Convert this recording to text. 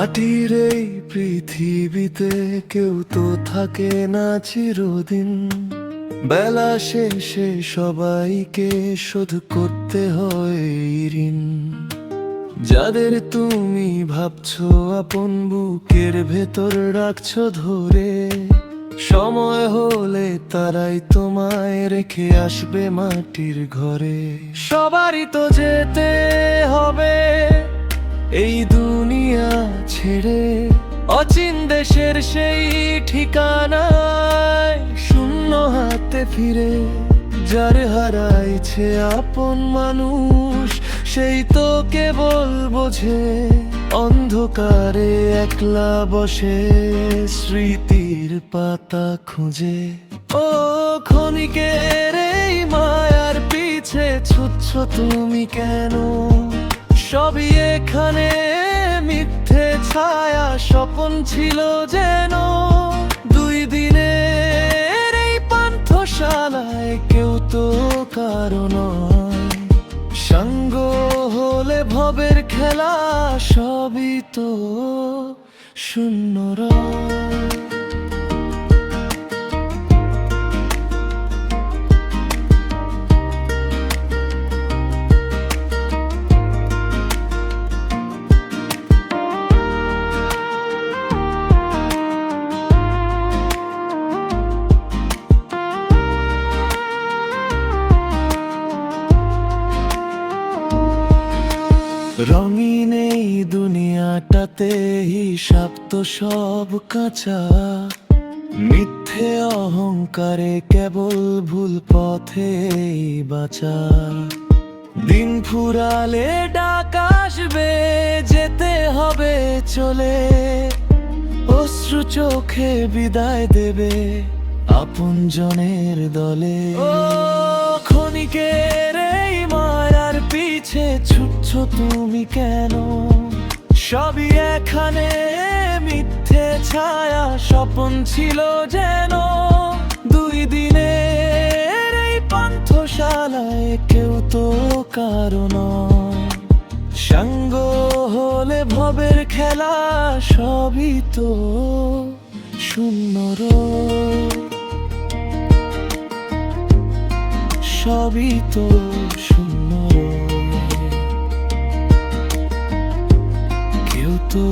মাটির এই পৃথিবীতে কেউ তো থাকে না চিরদিন। বেলা শেষে সবাইকে শোধ করতে হয় ঋণ। যাদের তুমি ভাবছো আপন, বুকের ভেতর রাখছো ধরে, সময় হলে তারাই তোমায় রেখে আসবে মাটির ঘরে। সবারই তো যেতে হবে এই দুনিয়া ছেড়ে, অচিন দেশের সেই ঠিকানায় শূন্য হাতে ফিরে। যার হারাইছে আপন মানুষ, সেই তো কেবল বোঝে অন্ধকারে একলা বসে স্মৃতির পাতা খুঁজে। ও ক্ষণিকের এই মায়ার পিছে ছুটছ তুমি কেন? সবই এখানে মিথ্যে ছায়া, স্বপন ছিল যেন। দুই দিনের এই পান্থশালায় কেউ তো কারো নয়। সাঙ্গ হলে ভবের খেলা, সবই তো শূন্য রয়। রঙিন এই দুনিয়াটাতে হিসাব তো সব কাঁচা। মিথ্যে অহংকারে কেবল ভুল পথে বাঁচা। দিন ফুরালে ডাক আসবে, যেতে হবে চলে। অশ্রু চোখে বিদায় দেবে আপন জনের দলে। ও ক্ষণিকের এই মায়ার পিছে ছুটছ তুমি কেন? সবই এখানে মিথ্যে ছায়া, স্বপন ছিল যেন। দুই দিনের এই পান্থশালায় কেউ তো কারো নয়। সাঙ্গ হলে ভবের খেলা, সবই তো শূন্য রয়। সবই তো শূন্য রয়। কেউ তো